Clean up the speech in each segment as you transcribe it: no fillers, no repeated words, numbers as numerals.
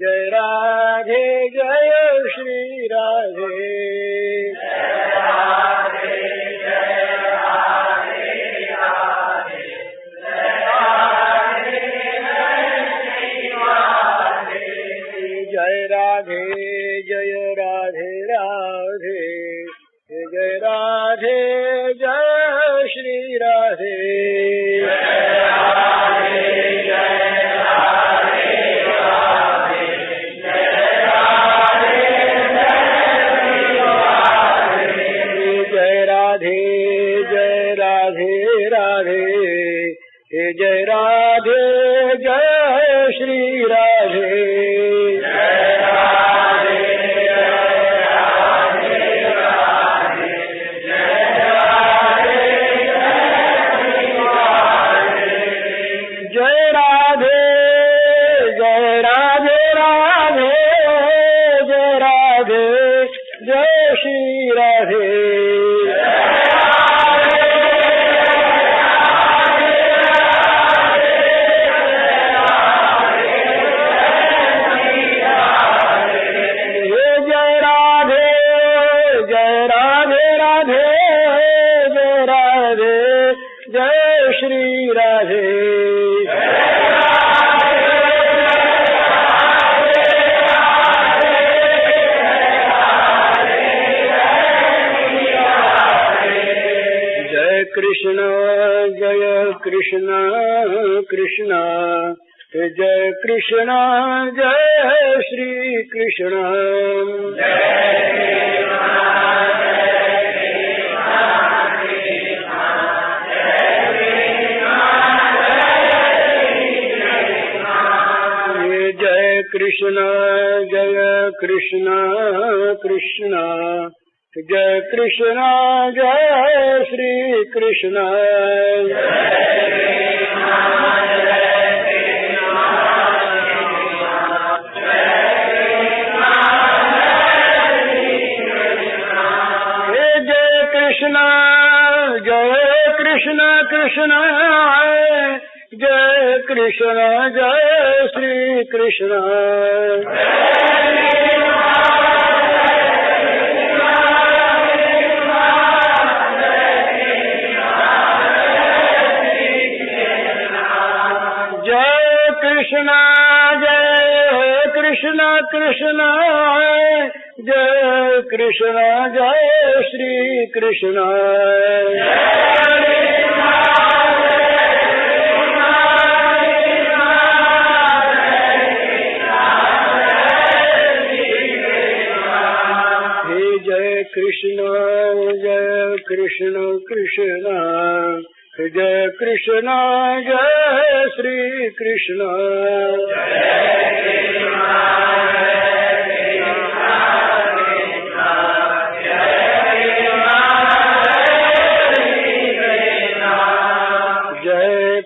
जय राधे जय श्री राधे। जय राधे जय राधे राधे, जय राधे जय श्री राधे। जय राधे जय श्री राधे। जय राधे जय राधे राधे, जय राधे जय श्री राधे। कृष्ण कृष्ण जय कृष्ण जय श्री कृष्ण। जय कृष्ण कृष्ण जय कृष्ण जय श्री कृष्ण। कृष्ण कृष्ण जय कृष्ण जय श्री कृष्ण। कृष्ण कृष्ण जय कृष्ण जय श्री कृष्ण। हे जय कृष्ण कृष्ण जय कृष्ण जय श्री कृष्ण।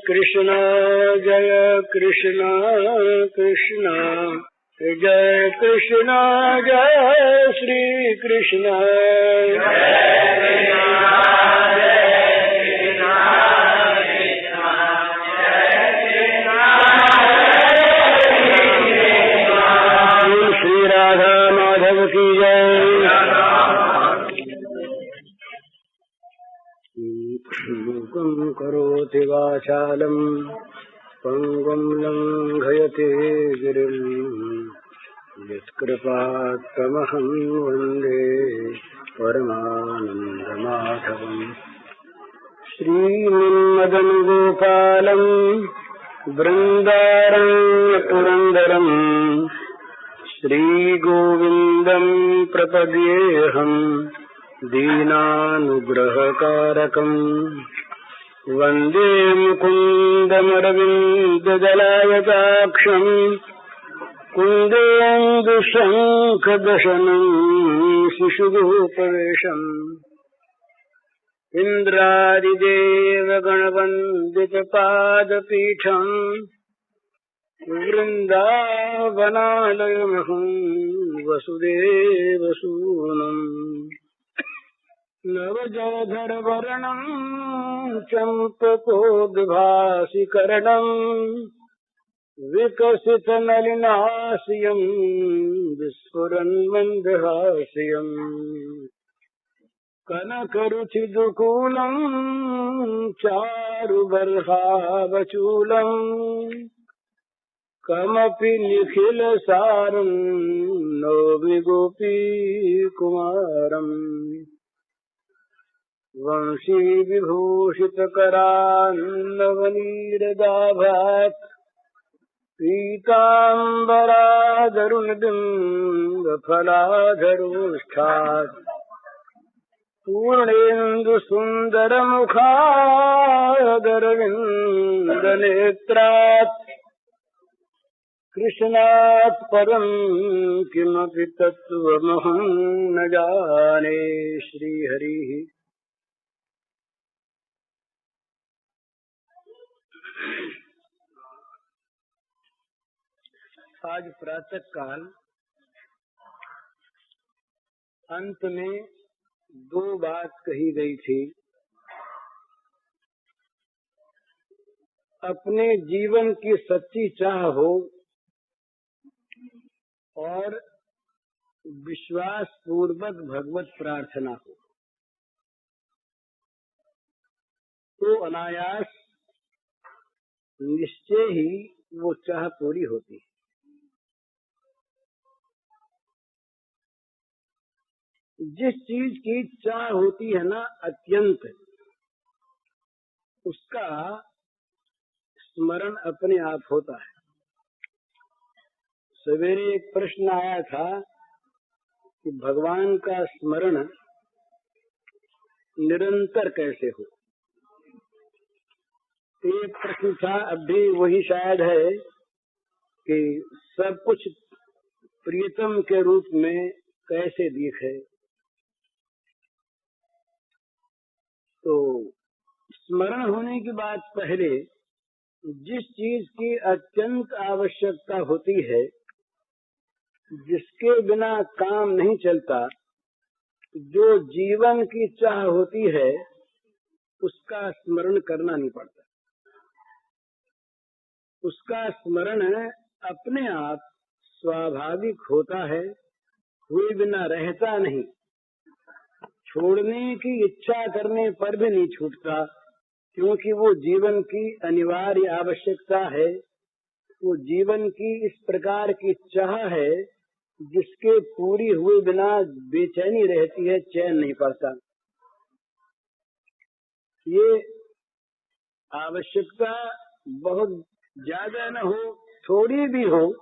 कृष्ण कृष्ण जय कृष्ण जय श्री कृष्ण। श्री राधा माधव की जय। मूकं करोति वाचालं पंगुं लंघयते गिरिं, यत्कृपात्तमहं वन्दे परमानन्दमाधवम्। श्रीमन्मदनगोपालं बृन्दारण्यपुरन्दरं श्रीगोविन्दं प्रपद्येऽहम् दीनानुग्रहकारकम्। वन्दे मुकुन्दमरविन्ददलायताक्षम् कुन्देन्दुशङ्खदशनम् शिशुगोपवेशम्। इन्द्रादिदेवगणवन्दितपादपीठम् वृन्दावनालयमहं वसुदेवसूनम्। नवजलधरवर्णं चम्पकोद्भासिकरणं विकसित नलिनास्यम् विस्फुरन् मन्दहास्यम् कनकरुचिदुकूलम् चारुबर्हावचूलम् कमपि निखिलसारम् नौमि गोपीकुमारम् वंशी विभूषितकरान्नवनीरदाभात् पीताम्बरादरुणबिम्बफलाधरोष्ठात् पूर्णेन्दुसुन्दरमुखादरविन्दनेत्रात् कृष्णात् परम् किमपि तत्त्वमहं न जाने। श्रीहरिः। आज प्रातः काल अंत में दो बात कही गई थी। अपने जीवन की सच्ची चाह हो और विश्वास पूर्वक भगवत प्रार्थना हो तो अनायास निश्चय ही वो चाह पूरी होती है। जिस चीज की चाह होती है ना अत्यंत, उसका स्मरण अपने आप होता है। सवेरे एक प्रश्न आया था कि भगवान का स्मरण निरंतर कैसे हो। एक प्रश्न था, अब भी वही शायद है कि सब कुछ प्रियतम के रूप में कैसे दिखे। तो स्मरण होने की बात पहले जिस चीज की अत्यंत आवश्यकता होती है, जिसके बिना काम नहीं चलता, जो जीवन की चाह होती है, उसका स्मरण करना नहीं पड़ता। उसका स्मरण अपने आप स्वाभाविक होता है, हुए बिना रहता नहीं। छोड़ने की इच्छा करने पर भी नहीं छूटता, क्योंकि वो जीवन की अनिवार्य आवश्यकता है। वो जीवन की इस प्रकार की चाह है जिसके पूरी हुए बिना बेचैनी रहती है, चैन नहीं पड़ता। ये आवश्यकता बहुत ज्यादा न हो, थोड़ी भी हो,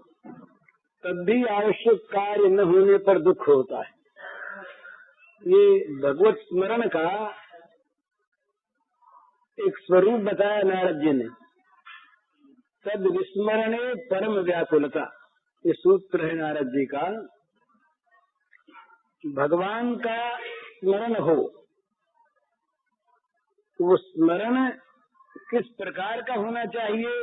तब भी आवश्यक कार्य न होने पर दुख होता है। ये भगवत स्मरण का एक स्वरूप बताया नारद जी ने। तद विस्मरणे परम व्याकुलता, ये सूत्र है नारद जी का। भगवान का स्मरण हो तो वो स्मरण किस प्रकार का होना चाहिए,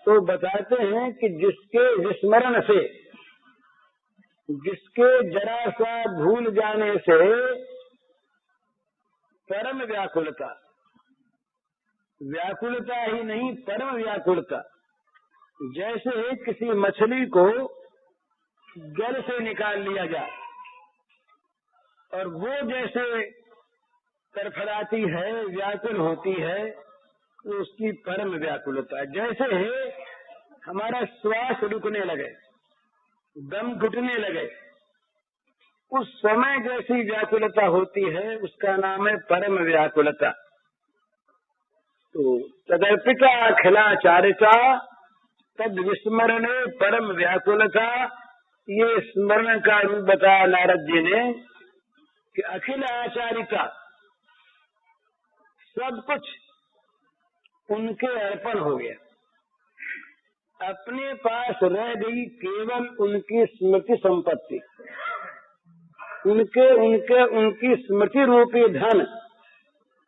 तो बताते हैं कि जिसके विस्मरण से, जिसके जरा सा भूल जाने से परम व्याकुलता, व्याकुलता ही नहीं परम व्याकुलता। जैसे किसी मछली को जल से निकाल लिया जाए और वो जैसे तरफड़ाती है, व्याकुल होती है, तो उसकी परम व्याकुलता। जैसे हमारा श्वास रुकने लगे, दम घुटने लगे, उस समय जैसी व्याकुलता होती है, उसका नाम है परम व्याकुलता। तो तदर्पिता अखिलाचारिता तद विस्मरणे परम व्याकुलता, ये स्मरण का रूप बताया नारद जी ने कि अखिल आचारिता, सब कुछ उनके अर्पण हो गया। अपने पास रह गई केवल उनकी स्मृति संपत्ति, उनकी स्मृति रूपी धन,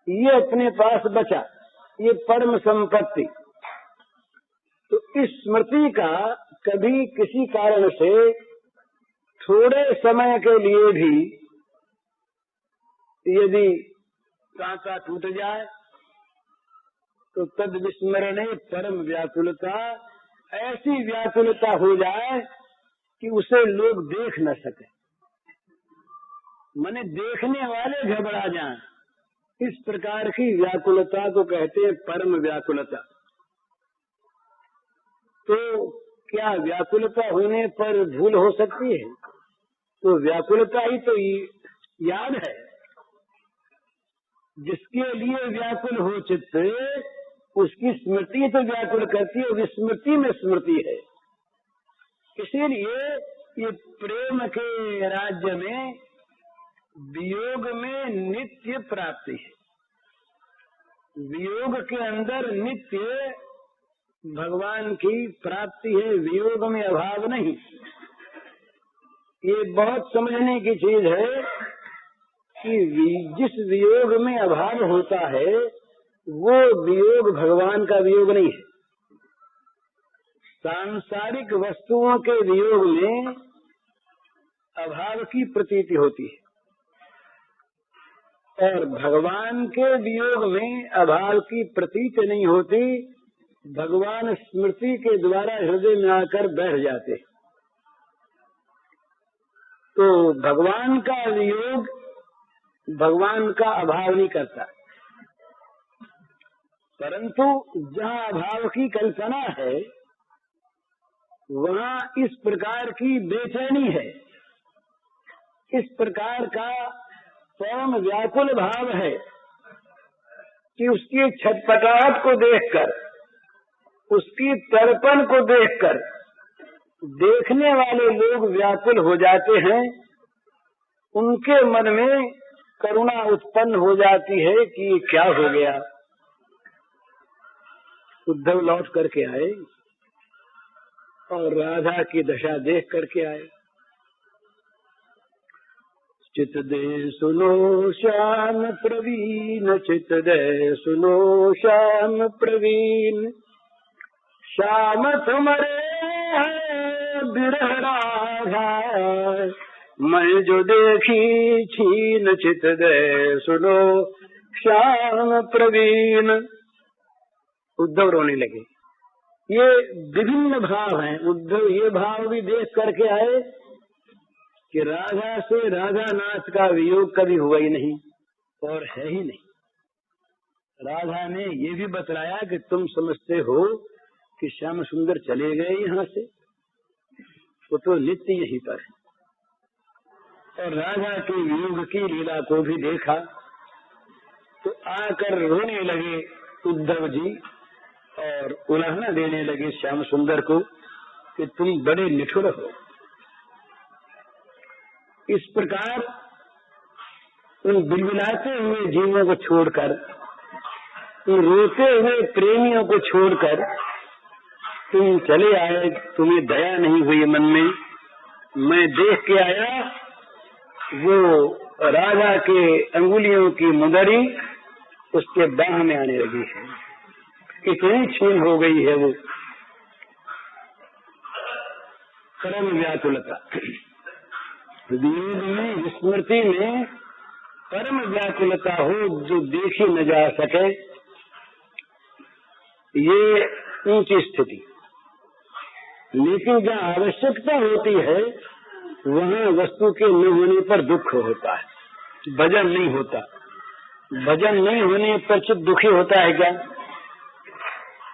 ये अपने पास बचा, ये परम संपत्ति। तो इस स्मृति का कभी किसी कारण से थोड़े समय के लिए भी यदि कांटा टूट जाए तो तद विस्मरणे परम व्याकुलता, ऐसी व्याकुलता हो जाए कि उसे लोग देख न सके, माने देखने वाले घबरा जाएं। इस प्रकार की व्याकुलता को कहते हैं परम व्याकुलता। तो क्या व्याकुलता होने पर भूल हो सकती है? तो व्याकुलता ही तो याद है। जिसके लिए व्याकुल हो चित्त, उसकी स्मृति तो व्याकुल करती है, विस्मृति में स्मृति है। इसीलिए ये प्रेम के राज्य में वियोग में नित्य प्राप्ति है। वियोग के अंदर नित्य भगवान की प्राप्ति है, वियोग में अभाव नहीं। ये बहुत समझने की चीज है कि जिस वियोग में अभाव होता है वो वियोग भगवान का वियोग नहीं है। सांसारिक वस्तुओं के वियोग में अभाव की प्रतीति होती है, और भगवान के वियोग में अभाव की प्रतीति नहीं होती। भगवान स्मृति के द्वारा हृदय में आकर बैठ जाते। तो भगवान का वियोग भगवान का अभाव नहीं करता, परंतु जहाँ अभाव की कल्पना है वहाँ इस प्रकार की बेचैनी है, इस प्रकार का परम व्याकुल भाव है कि उसकी छटपटाहट को देखकर, उसकी तड़पन को देखकर देखने वाले लोग व्याकुल हो जाते हैं। उनके मन में करुणा उत्पन्न हो जाती है कि ये क्या हो गया। उद्धव लौट करके आए और राधा की दशा देख करके आए। चित दे सुनो श्याम प्रवीण, चित दे सुनो श्याम प्रवीण, श्याम तुम्हारे है बिरह राधा, मैं जो देखी छीन चित दे सुनो श्याम प्रवीण। उद्धव रोने लगे। ये विभिन्न भाव हैं। उद्धव ये भाव भी देख करके आए कि राधा से राधा नाथ का वियोग कभी हुआ ही नहीं और है ही नहीं। राधा ने ये भी बतलाया कि तुम समझते हो कि श्याम सुंदर चले गए यहाँ से, वो तो नित्य यहीं पर है। और राधा के वियोग की लीला को भी देखा तो आकर रोने लगे उद्धव जी और उलाहना देने लगे श्याम सुंदर को कि तुम बड़े निठुर हो। इस प्रकार उन बिलबिलाते हुए जीवों को छोड़कर, उन रोते हुए प्रेमियों को छोड़कर तुम चले आए। तुम्हें दया नहीं हुई मन में। मैं देख के आया वो राधा के अंगुलियों की मुदरी उसके बाह में आने लगी है, इतनी छीन हो गई है वो। परम व्याकुलता, वियोग में विस्मृति में परम व्याकुलता हो जो देखी न जा सके, ये ऊंची स्थिति। लेकिन जहाँ आवश्यकता होती है वहाँ वस्तु के न होने पर दुख होता है, भजन नहीं होता। भजन नहीं होने पर चित्त दुखी होता है क्या?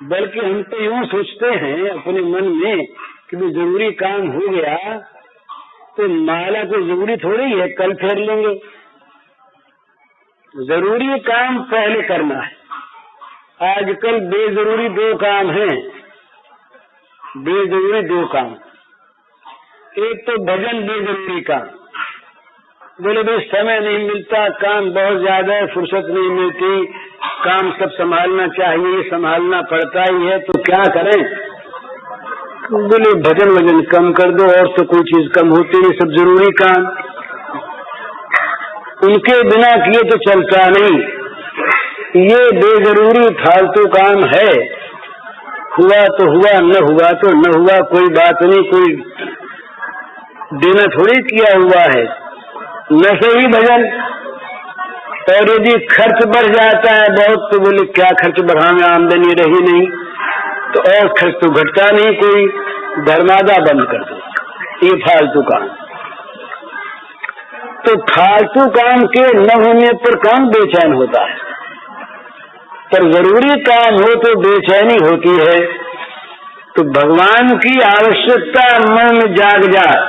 बल्कि हम तो यूँ सोचते हैं अपने मन में कि भी जरूरी काम हो गया तो माला को जरूरी थोड़ी है कल फेर लेंगे। जरूरी काम पहले करना है। आजकल बेजरूरी दो काम हैं, बेजरूरी दो काम। एक तो भजन बेजरूरी काम, बोले भाई समय नहीं मिलता, काम बहुत ज्यादा है, फुर्सत नहीं मिलती, काम सब संभालना चाहिए, संभालना पड़ता ही है, तो क्या करें? बोले भजन वजन कम कर दो, और तो कोई चीज कम होती नहीं, सब जरूरी काम। उनके बिना किए तो चलता नहीं। ये बेजरूरी फालतू काम है। हुआ तो हुआ, न हुआ तो न हुआ, कोई बात नहीं, कोई देना थोड़ी किया हुआ है। न सही भजन और यदि खर्च बढ़ जाता है बहुत तो बोले क्या खर्च बढ़ाने, आमदनी रही नहीं तो और खर्च तो घटता नहीं, कोई धर्मादा बंद कर दो, ये फालतू काम। तो फालतू काम के न होने पर कौन बेचैन होता है, पर जरूरी काम हो तो बेचैनी होती है। तो भगवान की आवश्यकता मन में जाग जाए,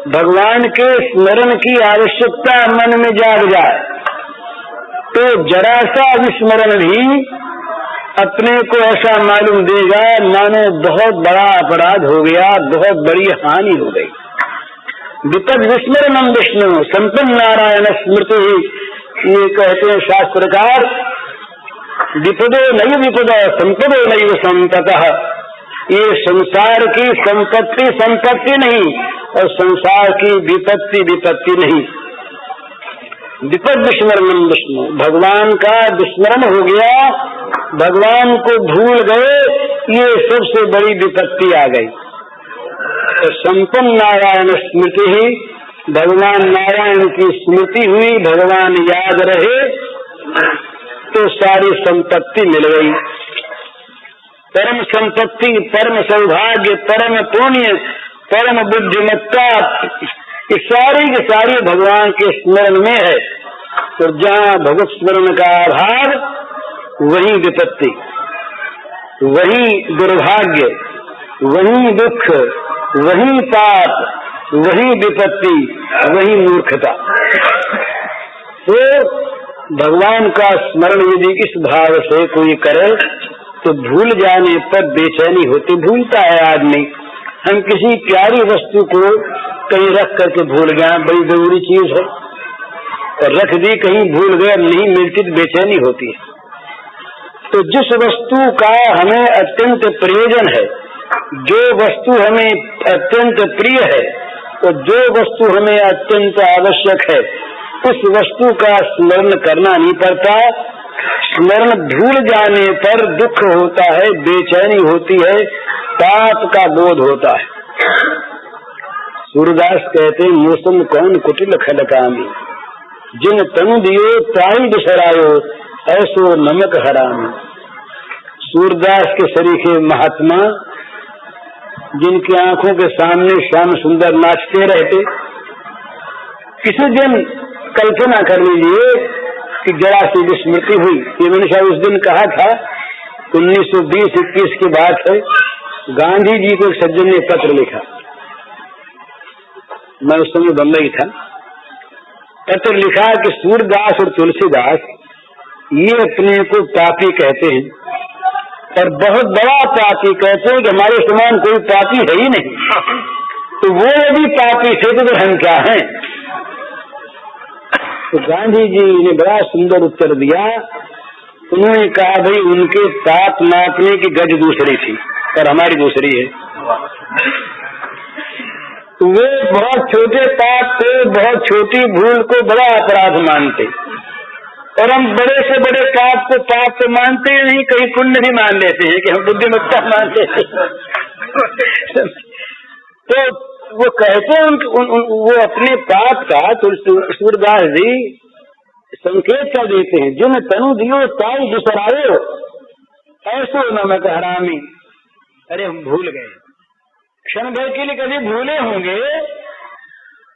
भगवान के स्मरण की आवश्यकता मन में जाग जाए तो जरा सा विस्मरण भी अपने को ऐसा मालूम देगा मानो बहुत बड़ा अपराध हो गया, बहुत बड़ी हानि हो गई। विपद विस्मरणम विष्णु संपन्न नारायण स्मृति, ये कहते हैं शास्त्रकार, विपदो नहीं विपद संपदो नहीं संपतः। ये संसार की संपत्ति संपत्ति नहीं और संसार की विपत्ति विपत्ति नहीं। विपद विस्मरणम विष्णु, भगवान का विस्मरण हो गया, भगवान को भूल गए, ये सबसे बड़ी विपत्ति आ गई। तो संपन्न नारायण स्मृति ही, भगवान नारायण की स्मृति हुई, भगवान याद रहे तो सारी संपत्ति मिल गई। परम संपत्ति, परम सौभाग्य, परम पुण्य, परम बुद्धिमत्ता, ये सारी की सारी भगवान के स्मरण में है। और जहाँ भगवत स्मरण का अभाव वही विपत्ति, वही दुर्भाग्य, वही दुख, वही पाप, वही विपत्ति, वही मूर्खता। तो भगवान का स्मरण यदि इस भाव से कोई करे तो भूल जाने पर बेचैनी होती, भूलता है आदमी। हम किसी प्यारी वस्तु को कहीं रख करके भूल गए, बड़ी जरूरी चीज है, और रख दी कहीं भूल गए, नहीं मिलती तो बेचैनी होती है। तो जिस वस्तु का हमें अत्यंत प्रयोजन है, जो वस्तु हमें अत्यंत प्रिय है और जो वस्तु हमें अत्यंत आवश्यक है, उस वस्तु का स्मरण करना नहीं पड़ता। स्मरण भूल जाने पर दुख होता है, बेचैनी होती है, पाप का बोध होता है। सूरदास कहते हैं, मौसम कौन कुटिल खलकामी, जिन तनु दियो ताई बिसरायो, ऐसो नमक हरामी। सूरदास के सरीखे महात्मा जिनकी आंखों के सामने श्याम सुंदर नाचते रहते, किसी दिन कल्पना कर लीजिए कि जरा सी विस्मृति हुई। ये मैंने शायद उस दिन कहा था, 1920-21 की बात है, गांधी जी को एक सज्जन ने पत्र लिखा, मैं उस समय बम्बई था। पत्र लिखा कि सूरदास और तुलसीदास ये अपने को पापी कहते हैं, और बहुत बड़ा पापी कहते हैं कि हमारे समान कोई पापी है ही नहीं। तो वो यदि पापी थे तो हम क्या हैं? तो गांधी जी ने बड़ा सुंदर उत्तर दिया। उन्होंने कहा, भाई उनके पाप नापने की गज दूसरी थी और हमारी दूसरी है। तो वे बहुत छोटे पाप को, बहुत छोटी भूल को बड़ा अपराध मानते, और हम बड़े से बड़े पाप को पाप तो मानते ही नहीं, कहीं पुण्य भी मान लेते हैं कि हम बुद्धिमत्ता मानते हैं। तो वो कहते हैं वो अपने पाप का, तो सूरदास जी संकेत क्या देते हैं, जिन तनु दियो ताई बिसरायो, ऐसो नमक हरामी। अरे हम भूल गए, क्षण भर के लिए कभी भूले होंगे,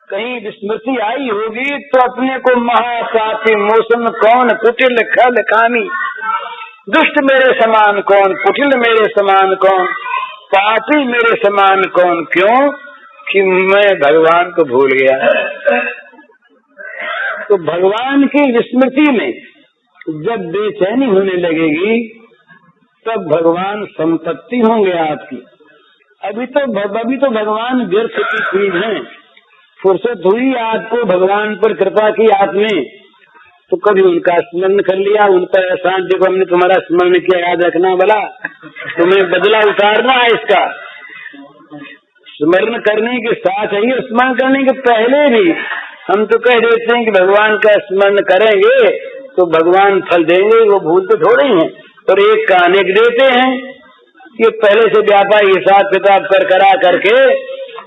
कहीं विस्मृति आई होगी तो अपने को महापापी, मौसम कौन कुटिल खल कामी, दुष्ट मेरे समान कौन, कुटिल मेरे समान कौन, पापी मेरे समान कौन, क्यों कि मैं भगवान को भूल गया। तो भगवान की विस्मृति में जब बेचैनी होने लगेगी तब भगवान संपत्ति होंगे आपकी। अभी तो भगवान व्यर्थ की चीज है। फुर्सत हुई आपको, भगवान पर कृपा की आपने, तो कभी उनका स्मरण कर लिया, उन पर एहसान, देखो हमने तुम्हारा स्मरण किया, याद रखना वाला, तुम्हें बदला उतारना है इसका। स्मरण करने के साथ ही, स्मरण करने के पहले भी हम तो कह देते हैं कि भगवान का स्मरण करेंगे तो भगवान फल देंगे, वो भूलते थोड़े ही हैं। और एक का अनेक देते हैं, ये पहले से व्यापार हिसाब किताब करा करके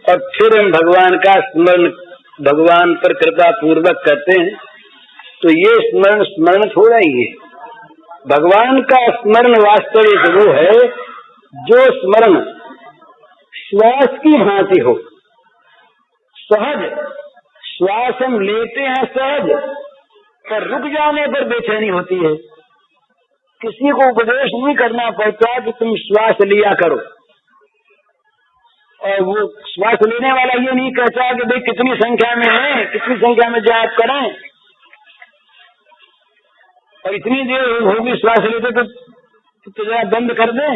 और फिर हम भगवान का स्मरण, भगवान पर कृपा पूर्वक करते हैं। तो ये स्मरण स्मरण थोड़ा ही है। भगवान का स्मरण वास्तविक वो है जो स्मरण श्वास की भांति हो, सहज। श्वास हम लेते हैं सहज, पर रुक जाने पर बेचैनी होती है। किसी को उपदेश नहीं करना पड़ता कि तुम श्वास लिया करो, और वो श्वास लेने वाला ये नहीं कहता कि भाई कितनी संख्या में लें, कितनी संख्या में जाप करें, और इतनी देर होगी श्वास लेते तो जरा बंद कर दें।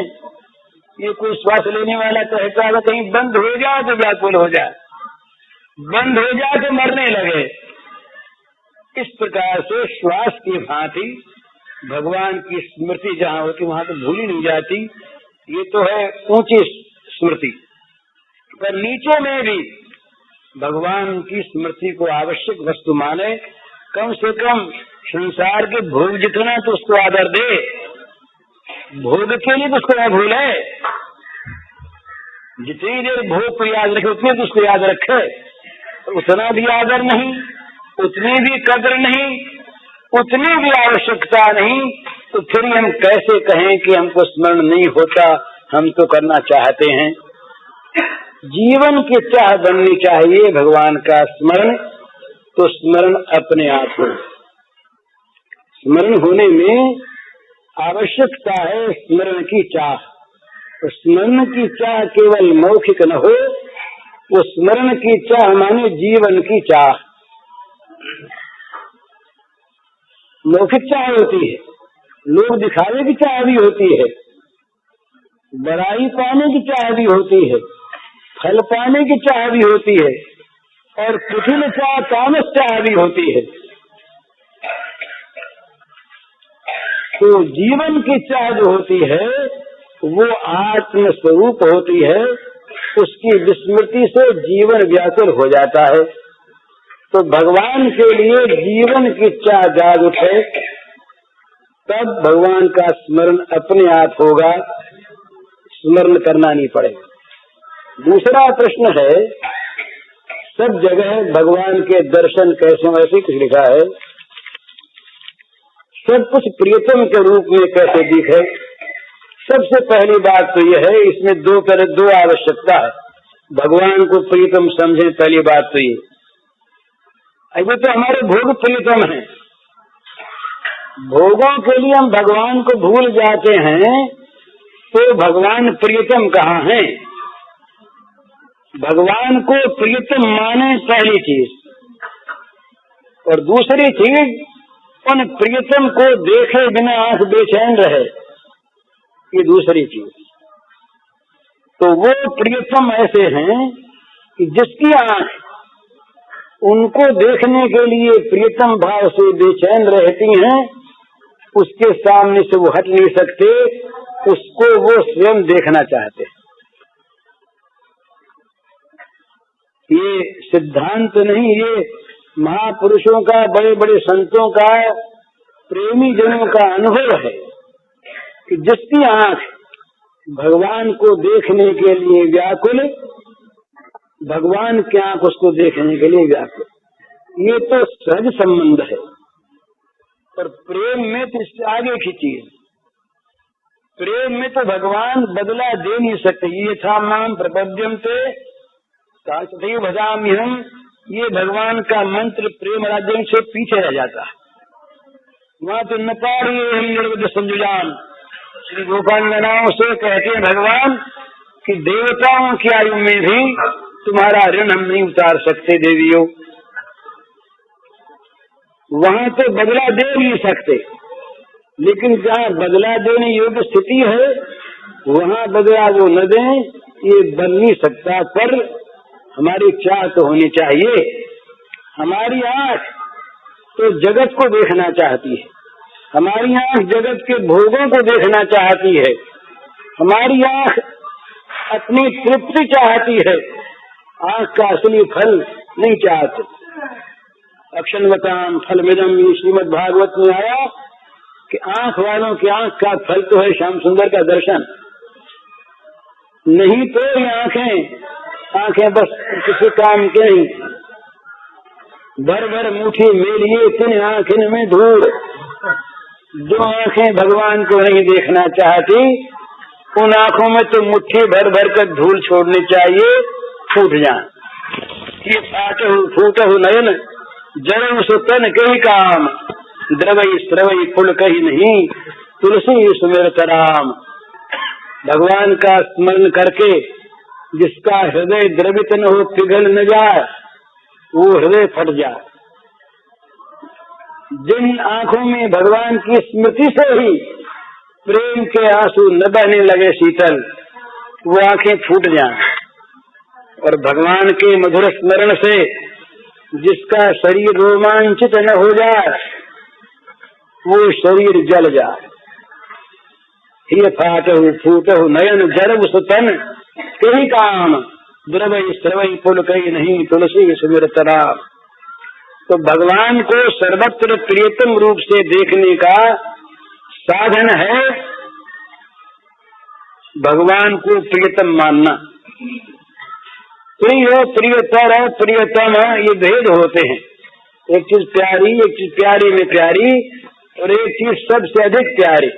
ये कोई श्वास लेने वाला कहता है कहीं बंद हो जाए तो व्याकुल हो जाए, बंद हो जाए तो मरने लगे। इस प्रकार से श्वास की भांति भगवान की स्मृति जहाँ होती वहां तो भूली नहीं जाती। ये तो है ऊंची स्मृति, पर नीचे में भी भगवान की स्मृति को आवश्यक वस्तु माने। कम से कम संसार के भोग जितना तो उसको आदर दे, भोग के लिए तो उसको न भूले। जितनी देर भोग को याद रखे उतनी तो उसको याद रखे, उतना भी आदर नहीं, उतनी भी कदर नहीं, उतनी भी आवश्यकता नहीं, तो फिर हम कैसे कहें कि हमको स्मरण नहीं होता, हम तो करना चाहते हैं। जीवन की चाह बननी चाहिए भगवान का स्मरण, तो स्मरण अपने आप हो। स्मरण होने में आवश्यकता है स्मरण की चाह। तो स्मरण की चाह केवल मौखिक न हो, वो स्मरण की चाह माने जीवन की चाह। मौखिक चाह होती है, लोग दिखावे की चाह भी होती है, बड़ाई पाने की चाह भी होती है, फल पाने की चाह भी होती है, और कुटिल चाह तामस चाह भी होती है। तो जीवन की चाह जो होती है वो आत्म स्वरूप होती है, उसकी विस्मृति से जीवन व्याकुल हो जाता है। तो भगवान के लिए जीवन की चाह जाग उठे, तब भगवान का स्मरण अपने आप होगा, स्मरण करना नहीं पड़ेगा। दूसरा प्रश्न है, सब जगह भगवान के दर्शन कैसे, वैसे कुछ लिखा है, सब कुछ प्रियतम के रूप में कैसे दिखे। सबसे पहली बात तो यह है, इसमें दो आवश्यकता है। भगवान को प्रियतम समझे, पहली बात तो ये। अभी तो हमारे भोग प्रियतम हैं, भोगों के लिए हम भगवान को भूल जाते हैं, तो भगवान प्रियतम कहाँ हैं? भगवान को प्रियतम माने पहली चीज, और दूसरी चीज उन प्रियतम को देखे बिना आंख बेचैन रहे, ये दूसरी चीज। तो वो प्रियतम ऐसे हैं कि जिसकी आंख उनको देखने के लिए प्रियतम भाव से बेचैन रहती हैं, उसके सामने से वो हट नहीं सकते, उसको वो स्वयं देखना चाहते हैं। ये सिद्धांत नहीं, ये महापुरुषों का, बड़े बड़े संतों का, प्रेमी जनों का अनुभव है कि जिसकी आंख भगवान को देखने के लिए व्याकुल, भगवान की आंख उसको देखने के लिए व्याकुल। ये तो सहज संबंध है, पर प्रेम में तो इससे आगे की चीज। प्रेम में तो भगवान बदला दे नहीं सकते। ये था माम प्रपद्यन्ते तथैव भजाम्यहम्, ये भगवान का मंत्र प्रेम राज्य से पीछे रह जाता है। वहाँ तो न पारिये हम निर्वध संजुजान, श्री गोपाल नाम से कहते हैं भगवान कि देवताओं की आयु में भी तुम्हारा ऋण हम नहीं उतार सकते देवियों। वहाँ तो बदला दे नहीं सकते, लेकिन जहाँ बदला देने योग्य स्थिति है वहाँ बदला वो न दें, ये बन नहीं सकता। पर हमारी चाह तो होनी चाहिए। हमारी आँख तो जगत को देखना चाहती है, हमारी आँख जगत के भोगों को देखना चाहती है, हमारी आँख अपनी तृप्ति चाहती है, आँख का असली फल नहीं चाहते। अक्षन्वताम फलमिदम, ये श्रीमद् भागवत में आया कि आँख वालों की आँख का फल तो है श्याम सुंदर का दर्शन। नहीं तो ये आँखें बस किसी काम के नहीं। भर भर मुट्ठी मेलिए तिन आँखिन में धूल। जो आँखें भगवान को नहीं देखना चाहती, उन आँखों में तो मुट्ठी भर भर कर धूल छोड़नी चाहिए, फूट जाए। ये फूटहु नयन जरम सुतन कही काम, द्रवई स्रवई फुल कही नहीं, तुलसी सुमिरत राम। भगवान का स्मरण करके जिसका हृदय द्रवित न हो, पिघल न जाए, वो हृदय फट जाए। जिन आंखों में भगवान की स्मृति से ही प्रेम के आंसू न बहने लगे शीतल, वो आंखें फूट जाएं। और भगवान के मधुर स्मरण से जिसका शरीर रोमांचित न हो जाए, वो शरीर जल जाए। ये फाटहु फूटहु नयन जरब सुतन कही काम, द्रवई स्रवई पुल कही नहीं, तुलसी सुमिरत राम। तो भगवान को सर्वत्र प्रियतम रूप से देखने का साधन है भगवान को प्रियतम मानना। प्रिय, प्रियतर, प्रियतम, ये भेद होते हैं। एक चीज प्यारी, एक चीज प्यारी में प्यारी, और एक चीज सबसे अधिक प्यारी।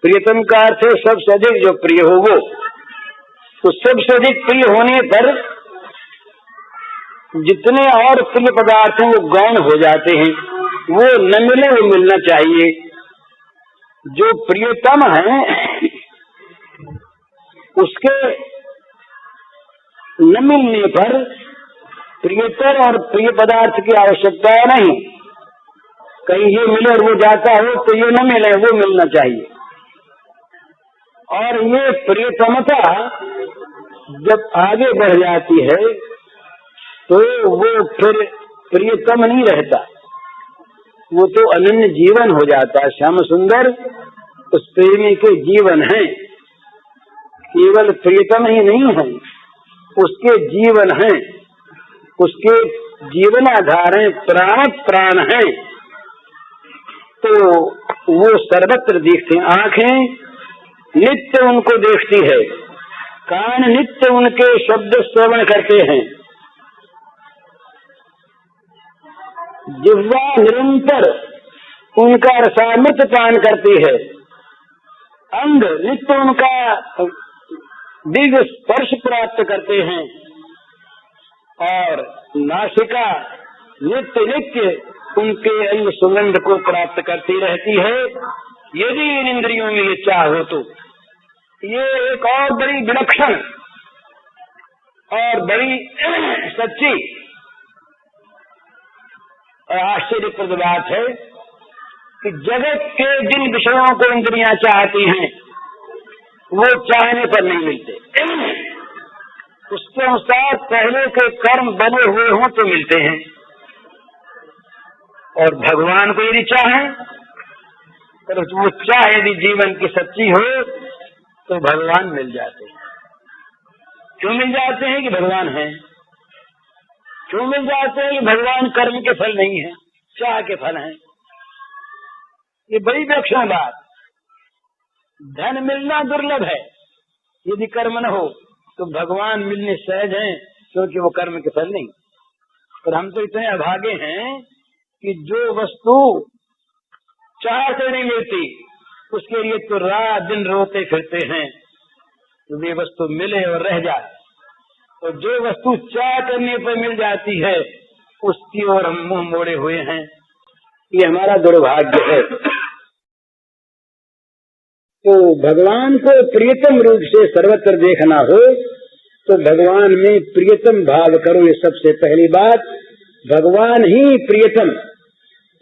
प्रियतम का अर्थ है सबसे अधिक जो प्रिय हो वो। तो सबसे अधिक प्रिय होने पर जितने और प्रिय पदार्थ हैं वो गौण हो जाते हैं, वो न मिले वो मिलना चाहिए। जो प्रियतम है उसके न मिलने पर प्रियतर और प्रिय पदार्थ की आवश्यकता नहीं। कहीं ये मिले और वो जाता हो तो ये न मिले, वो मिलना चाहिए। और ये प्रियतमता जब आगे बढ़ जाती है तो वो फिर प्रियतम नहीं रहता, वो तो अनन्य जीवन हो जाता है। श्याम सुंदर उस प्रेमी के जीवन है, केवल प्रियतम ही नहीं है, उसके जीवन है, उसके जीवनाधार है, प्राण प्राण है। तो वो सर्वत्र दिखते हैं। आंखें नित्य उनको देखती है, कान नित्य उनके शब्द श्रवण करते हैं, जिह्वा निरंतर उनका रसामृत पान करती है, अंग नित्य उनका दिव्य स्पर्श प्राप्त करते हैं, और नासिका नित्य नित्य उनके अंग सुगंध को प्राप्त करती रहती है। यदि इन इंद्रियों में ये चाह हो तो ये एक और बड़ी विलक्षण और बड़ी सच्ची और आश्चर्यप्रद बात है कि जगत के जिन विषयों को इंद्रियां चाहती हैं वो चाहने पर नहीं मिलते, उसके अनुसार पहले के कर्म बने हुए हों तो मिलते हैं। और भगवान को यदि चाहे तो वो चाह यदि जीवन की सच्ची हो तो भगवान मिल जाते हैं। क्यों मिल जाते हैं? कि भगवान है। क्यों मिल जाते हैं? कि भगवान कर्म के फल नहीं है, चाह के फल हैं। ये बड़ी विलक्षण बात। धन मिलना दुर्लभ है, यदि कर्म न हो तो भगवान मिलने सहज हैं, क्योंकि वो कर्म के फल नहीं। पर हम तो इतने अभागे हैं कि जो वस्तु चाह से नहीं मिलती उसके लिए तो रात दिन रोते फिरते हैं तो वे वस्तु मिले और रह जाए, और जो वस्तु चाह करने पर मिल जाती है उसकी ओर हम मुंह मोड़े हुए हैं। ये हमारा दुर्भाग्य है। तो भगवान को प्रियतम रूप से सर्वत्र देखना हो तो भगवान में प्रियतम भाव करो। ये सबसे पहली बात। भगवान ही प्रियतम,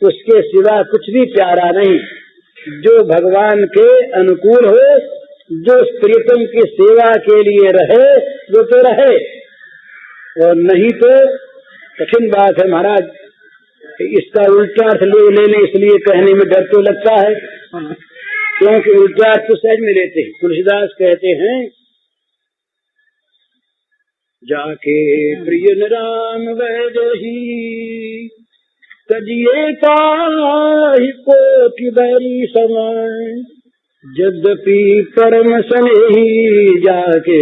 उसके सिवा कुछ भी प्यारा नहीं। जो भगवान के अनुकूल हो, जो प्रियतम की सेवा के लिए रहे वो तो रहे, और नहीं तो कठिन बात है महाराज। इसका उल्टा अर्थ लोग ले लें, इसलिए कहने में डर तो लगता है, क्योंकि उल्टा अर्थ तो सहज में लेते हैं। तुलसीदास कहते हैं, जाके प्रिय राम वैदेही तजिए ताहि कोटि बैरी समय, यद्यपि परम स्नेही जाके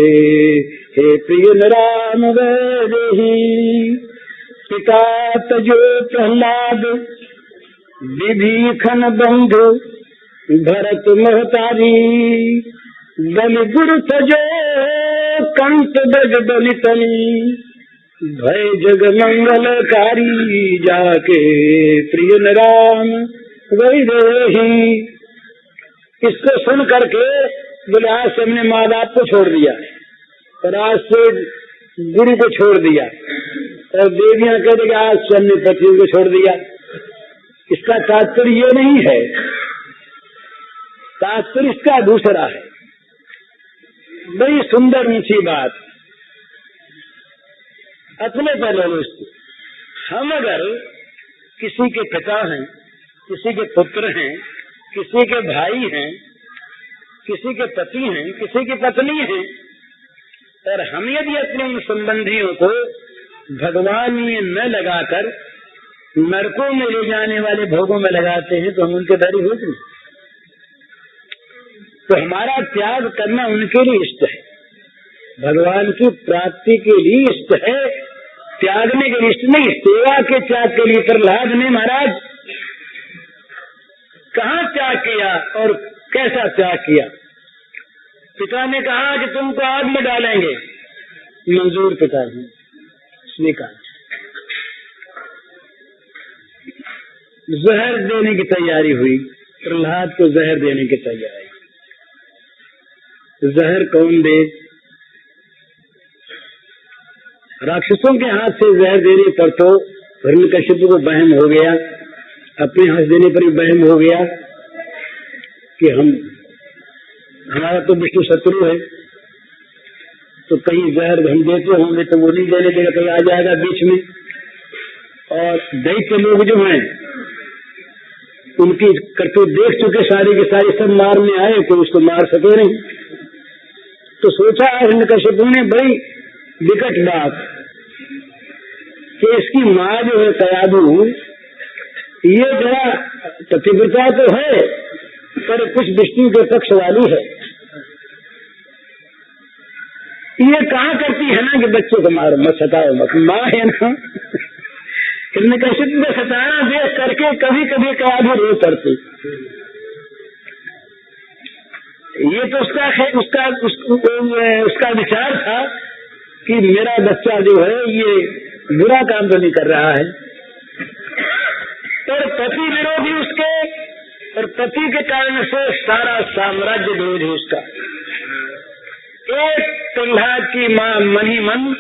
हे प्रिय राम वैदेही। पिता तजो प्रहलाद विभीषण बंधु भरत महतारी बलि गुरु तजो कंस बज बलितनी भय जग मंगलकारी जाके प्रिय राम वही रही। इसको सुन करके बोले आज से हमने माँ बाप को छोड़ दिया और आज से गुरु को छोड़ दिया और देवियां कह देगी आज से हमने पतियों को छोड़ दिया। इसका तात्पर्य ये नहीं है, तात्पर्य इसका दूसरा है। बड़ी सुंदर ऊंची बात अपने पहले हम अगर किसी के पिता हैं, किसी के पुत्र हैं, किसी के भाई हैं, किसी के पति हैं, किसी की पत्नी हैं, और हम यदि अपने उन संबंधियों को भगवान में न लगाकर नरकों में ले जाने वाले भोगों में लगाते हैं तो हम उनके बैरी हो गए। तो हमारा त्याग करना उनके लिए इष्ट है, भगवान की प्राप्ति के लिए इष्ट है, त्यागने के लिए इष्ट नहीं। सेवा के त्याग के लिए प्रहलाद ने महाराज कहाँ त्याग किया और कैसा त्याग किया। पिता ने कहा कि तुमको आग में डालेंगे, मंजूर पिता है, स्वीकार। जहर देने की तैयारी हुई, प्रहलाद को जहर देने की तैयारी। जहर कौन दे? राक्षसों के हाथ से जहर देने पर तो हिरण्यकश्यप को वहम हो गया, अपने हाथ देने पर ही वहम हो गया कि हमारा तो विष्णु शत्रु है, तो कहीं जहर हम देते होंगे तो वो नहीं देने देगा, कहीं आ जाएगा बीच में। और दैत्य लोग जो हैं उनकी करतूत देख चुके, सारी की सारी सब मारने आए, कोई उसको मार सके नहीं। तो सोचा हिरण्यकश्यप ने बड़ी विकट बात कि इसकी माँ जो है कयाधु, ये जरा पतिव्रता तो है पर कुछ विष्णु के पक्ष वाली है। ये कहाँ करती है ना कि बच्चों को मारो मत, सताओ मत, माँ है ना। हिरण्यकश्यप को सताना देख करके कभी कभी कयाधु रो करती। ये तो उसका विचार था कि मेरा बच्चा जो है ये बुरा काम तो नहीं कर रहा है, पर पति विरोधी उसके, और पति के कारण से सारा साम्राज्य विरोधी उसका। एक प्रहलाद की मां मन ही मन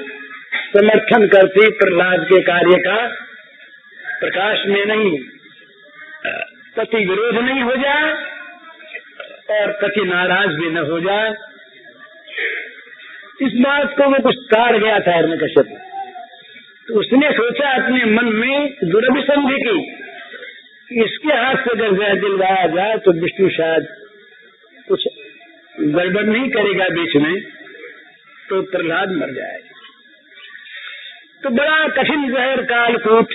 समर्थन करती प्रहलाद के कार्य का, प्रकाश में नहीं, पति विरोध नहीं हो जाए और पति नाराज भी न हो जाए। इस बात को वो कुछ ताड़ गया था हिरण्यकश्यप। तो उसने सोचा अपने मन में दुरभिसंधि की, इसके हाथ से अगर जहर दिलवाया जाए तो विष्णु शायद कुछ गड़बड़ नहीं करेगा बीच में, तो प्रहलाद मर जाएगा। तो बड़ा कठिन जहर कालकूट,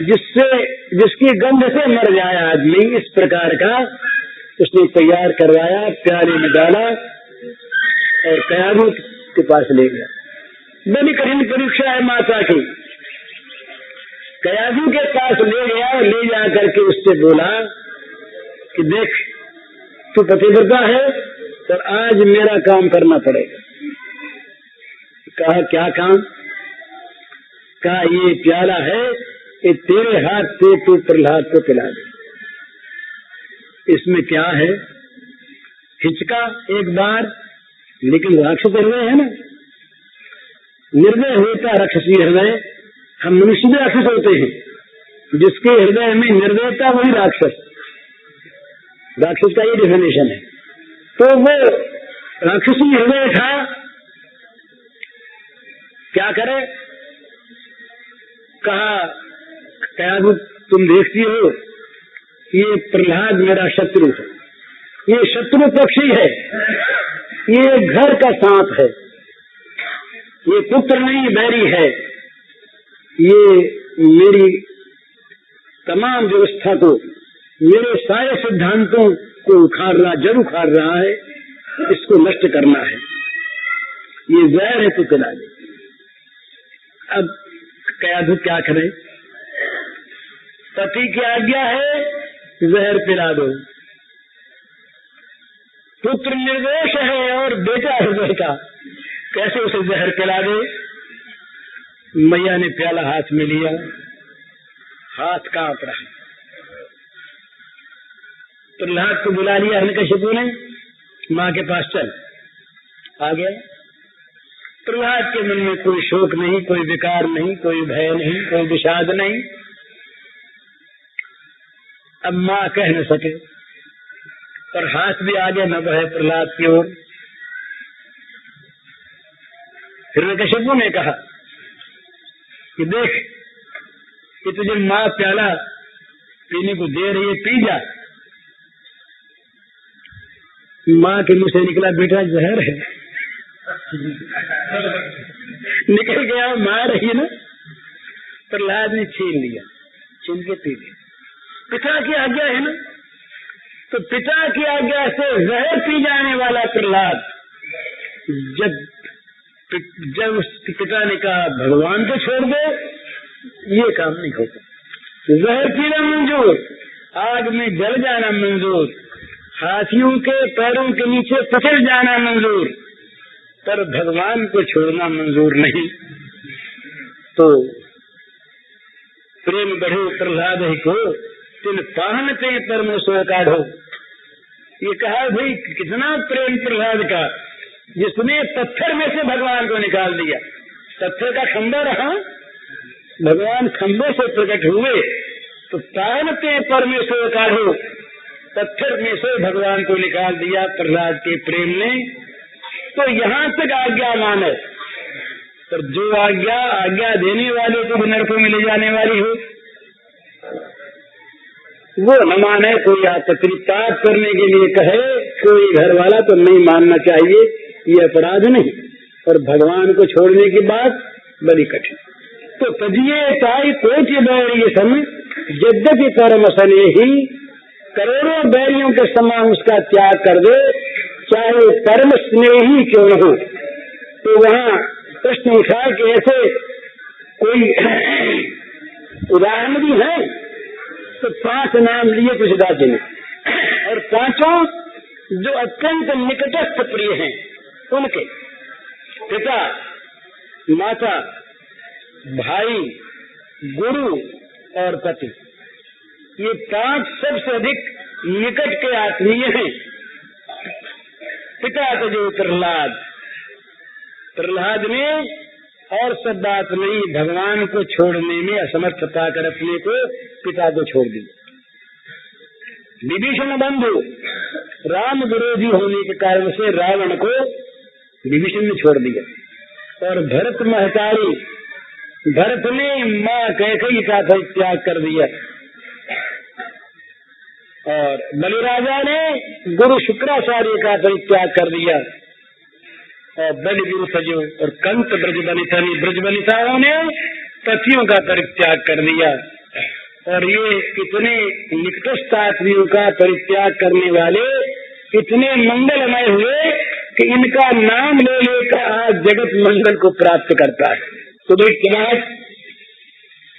जिसकी गंध से मर जाए आदमी, इस प्रकार का उसने तैयार करवाया, प्याले में डाला और कयाधु के पास ले गया। बड़ी कठिन परीक्षा है माता की। कयाधु के पास ले गया, ले जा करके उससे बोला कि देख तू पतिव्रता है और आज मेरा काम करना पड़ेगा। कहा क्या काम? कहा ये प्याला है, ये तेरे हाथ से तू प्रहलाद को पिला दे। इसमें क्या है? हिचका एक बार, लेकिन राक्षस हृदय है ना, निर्दय होता राक्षसी हृदय। हम मनुष्य भी राक्षस होते हैं, जिसके हृदय में निर्दयता वही राक्षस। राक्षस का ये डेफिनेशन है। तो वो राक्षसी हृदय था, क्या करे? कहा कयाधु तुम देखती हो ये प्रहलाद मेरा शत्रु है, ये शत्रु पक्षी है, ये घर का सांप है, ये पुत्र नहीं बैरी है, ये मेरी तमाम व्यवस्था को, मेरे सारे सिद्धांतों को उखाड़ रहा, जड़ उखाड़ रहा है, इसको नष्ट करना है, ये जहर है तो पिला दे। अब क्या धूप क्या करे, पति की आज्ञा है जहर पिला दो, पुत्र निर्दोष है और बेटा है बेटा, कैसे उसे जहर पिला दे। मैया ने प्याला हाथ में लिया, हाथ कांप रहा, प्रहलाद को बुला लिया हिरण्यकशिपु ने, माँ के पास चल। आ गया। प्रहलाद के मन में कोई शोक नहीं, कोई विकार नहीं, कोई भय नहीं, कोई विषाद नहीं। अब माँ कह न सके और हाथ भी आगे न बढ़े प्रहलाद की ओर। हिरण्यकशिपु ने कहा कि देख कि तुझे माँ प्याला पीने को दे रही है, पी जा। माँ के मुंह से निकला बेटा जहर है। निकल गया, माँ रही ना। प्रहलाद ने छीन लिया, छीन के पी लिया। पिता की आज्ञा है ना, तो पिता की आज्ञा से जहर पी जाने वाला प्रहलाद, जब उसके पिता ने कहा भगवान को छोड़ दे, ये काम नहीं होता। जहर पीना मंजूर, आग में जल जाना मंजूर, हाथियों के पैरों के नीचे फिसल जाना मंजूर, पर भगवान को छोड़ना मंजूर नहीं। तो प्रेम बढ़ो प्रहलाद को तिन पाहनते परम सो काढ़ो। ये कहा भाई कितना प्रेम प्रहलाद का, जिसने पत्थर में से भगवान को निकाल दिया। पत्थर का खंबा रहा, भगवान खंबे से प्रकट हुए, तो पाहनते परमेश्वर काढ़ो, पत्थर में से भगवान को निकाल दिया प्रहलाद के प्रेम ने। तो यहाँ तक आज्ञा मानो, पर जो आज्ञा देने वाले को भी नरकों में ले जाने वाली हो, वो न माने। कोई आपत्ति पाप करने के लिए कहे कोई घर वाला तो नहीं मानना चाहिए, ये अपराध नहीं, और भगवान को छोड़ने की बात बड़ी कठिन। तो तजिए ताई कोटि बैरी सम यद्यपि परम सने ही, करोड़ों बैरियों के समान उसका त्याग कर दे, चाहे परम स्नेही क्यों न हो। तो वहाँ प्रश्न उठा कि ऐसे कोई उदाहरण भी है, तो 5 नाम लिए तुलसीदास जी ने, और 5 जो अत्यंत निकटस्थ प्रिय हैं उनके, पिता, माता, भाई, गुरु और पति, ये 5 सबसे अधिक निकट के आत्मीय हैं। पिता तो जो प्रहलाद ने और सब बात नहीं, भगवान को छोड़ने में असमर्थ पाकर अपने को पिता को छोड़ दिया। विभीषण बंधु राम विरोधी होने के कारण से रावण को विभीषण ने छोड़ दिया, और भरत महतारी, भरत ने माँ कैकेयी का त्याग कर दिया, और बलिराजा ने गुरु शुक्राचार्य का परित्याग कर दिया, और बलि गुरु सजो और कंत ब्रज बनिताओं ने पतियों का परित्याग कर दिया। और ये इतने निकटस्थ आत्मियों का परित्याग करने वाले इतने मंगलमय हुए कि इनका नाम ले लेकर आज जगत मंगल को प्राप्त करता है। तो भाई